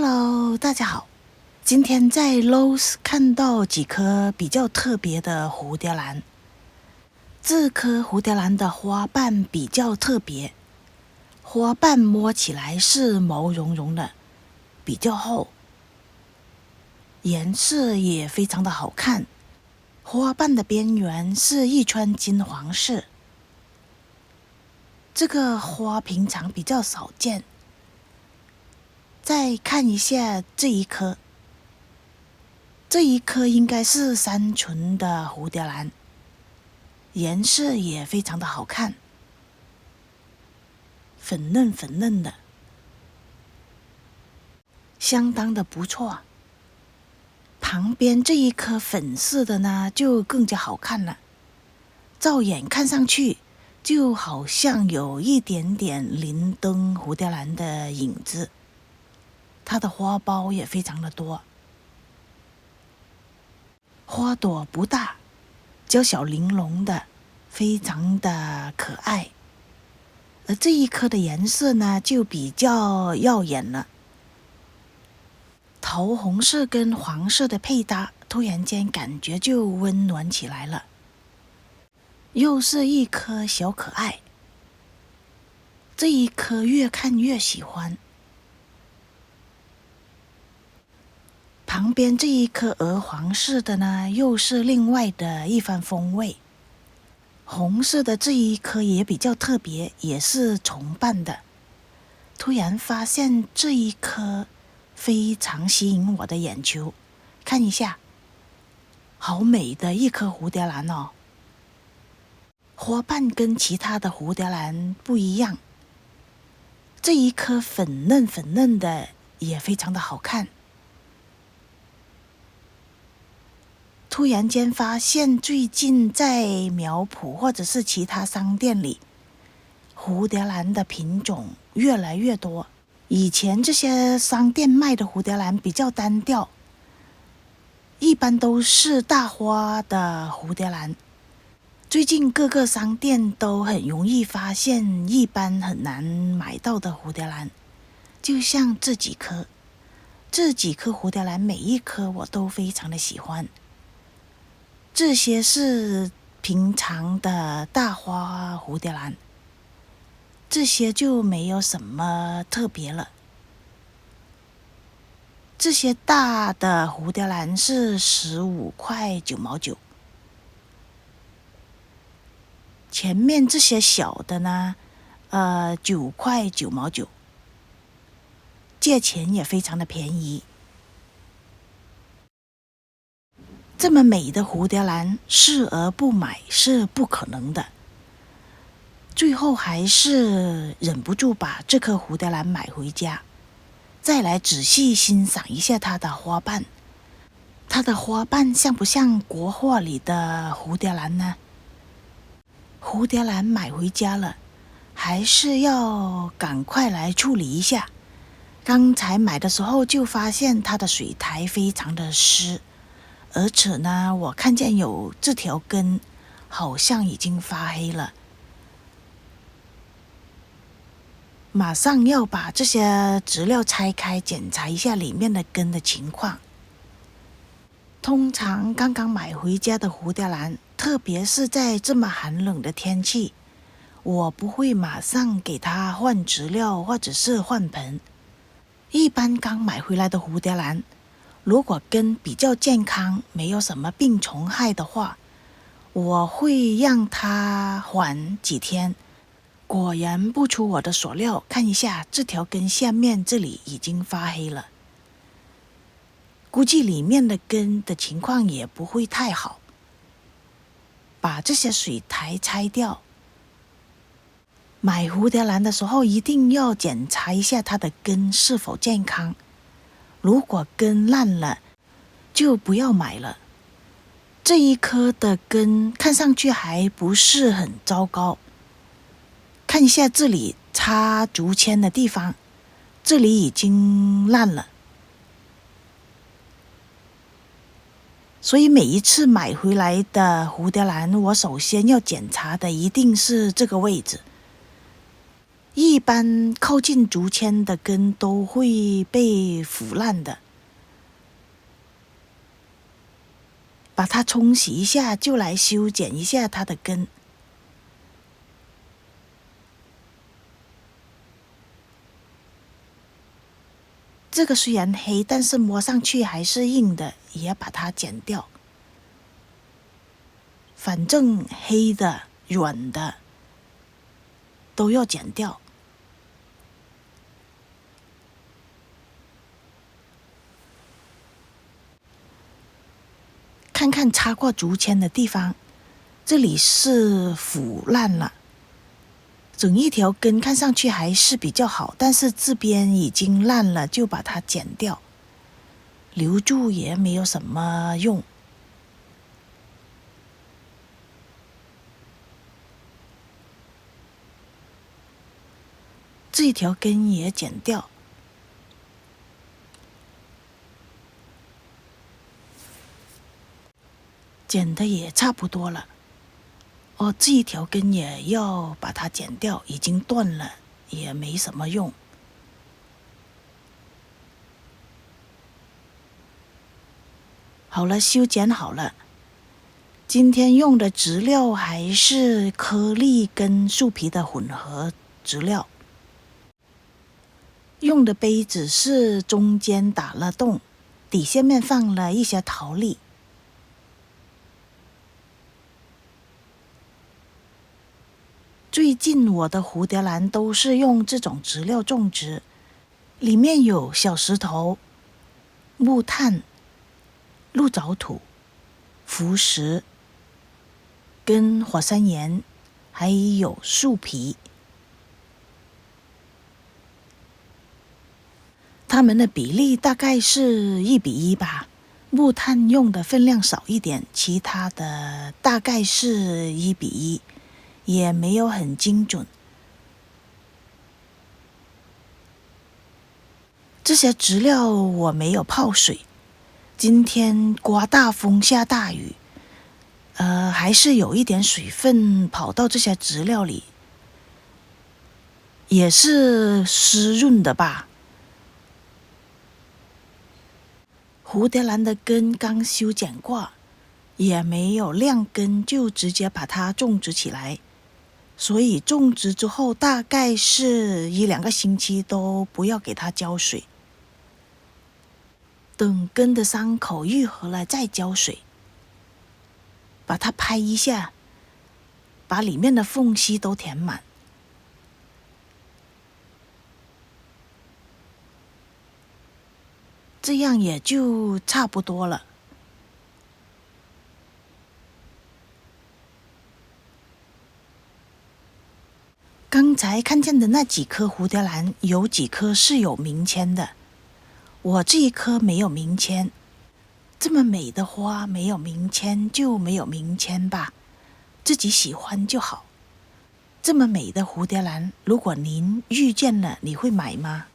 Hello， 大家好。今天在 Lowe's 看到几颗比较特别的蝴蝶兰。这颗蝴蝶兰的花瓣比较特别，花瓣摸起来是毛茸茸的，比较厚，颜色也非常的好看。花瓣的边缘是一圈金黄色。这个花平常比较少见。再看一下这一颗，这一颗应该是山纯的蝴蝶兰，颜色也非常的好看，粉嫩粉嫩的，相当的不错。旁边这一颗粉色的呢，就更加好看了，照眼看上去就好像有一点点林登蝴蝶兰的影子。它的花苞也非常的多，花朵不大，娇小玲珑的，非常的可爱。而这一颗的颜色呢，就比较耀眼了，桃红色跟黄色的配搭，突然间感觉就温暖起来了。又是一颗小可爱，这一颗越看越喜欢。旁边这一颗鹅黄色的呢，又是另外的一番风味。红色的这一颗也比较特别，也是重瓣的。突然发现这一颗非常吸引我的眼球，看一下，好美的一颗蝴蝶兰哦。花瓣跟其他的蝴蝶兰不一样，这一颗粉嫩粉嫩的，也非常的好看。突然间发现，最近在苗圃或者是其他商店里，蝴蝶兰的品种越来越多。以前这些商店卖的蝴蝶兰比较单调，一般都是大花的蝴蝶兰。最近各个商店都很容易发现一般很难买到的蝴蝶兰，就像这几颗蝴蝶兰，每一颗我都非常的喜欢。这些是平常的大花蝴蝶兰，这些就没有什么特别了。这些大的蝴蝶兰是15块9毛9，前面这些小的呢，9块9毛9，价钱也非常的便宜。这么美的蝴蝶兰，视而不买是不可能的。最后还是忍不住把这颗蝴蝶兰买回家，再来仔细欣赏一下它的花瓣。它的花瓣像不像国画里的蝴蝶兰呢？蝴蝶兰买回家了，还是要赶快来处理一下。刚才买的时候就发现它的水苔非常的湿，而且呢，我看见有这条根好像已经发黑了，马上要把这些植料拆开，检查一下里面的根的情况。通常刚刚买回家的蝴蝶兰，特别是在这么寒冷的天气，我不会马上给它换植料或者是换盆。一般刚买回来的蝴蝶兰，如果根比较健康，没有什么病虫害的话，我会让它缓几天。果然不出我的所料，看一下这条根下面这里已经发黑了，估计里面的根的情况也不会太好。把这些水苔拆掉。买蝴蝶兰的时候一定要检查一下它的根是否健康，如果根烂了就不要买了。这一颗的根看上去还不是很糟糕，看一下这里插竹签的地方，这里已经烂了。所以每一次买回来的蝴蝶兰，我首先要检查的一定是这个位置。一般靠近竹签的根都会被腐烂的。把它冲洗一下，就来修剪一下它的根。这个虽然黑，但是摸上去还是硬的，也把它剪掉。反正黑的、软的都要剪掉。看看插过竹签的地方，这里是腐烂了。整一条根看上去还是比较好，但是这边已经烂了，就把它剪掉。留住也没有什么用。这一条根也剪掉。剪的也差不多了。这一条根也要把它剪掉，已经断了，也没什么用。好了，修剪好了。今天用的质料还是颗粒跟树皮的混合质料。用的杯子是中间打了洞，底下面放了一些陶粒。最近我的蝴蝶兰都是用这种质料种植，里面有小石头、木炭、鹿藻土、浮石跟火山岩，还有树皮。它们的比例大概是1:1吧，木炭用的分量少一点，其他的大概是1:1，也没有很精准。这些质料我没有泡水，今天刮大风下大雨，还是有一点水分跑到这些质料里，也是湿润的吧。蝴蝶兰的根刚修剪过，也没有晾根，就直接把它种植起来。所以种植之后大概是1-2个星期都不要给它浇水，等根的伤口愈合了再浇水。把它拍一下，把里面的缝隙都填满。这样也就差不多了。刚才看见的那几颗蝴蝶兰，有几颗是有名签的，我这一颗没有名签。这么美的花没有名签就没有名签吧，自己喜欢就好。这么美的蝴蝶兰，如果您遇见了，你会买吗？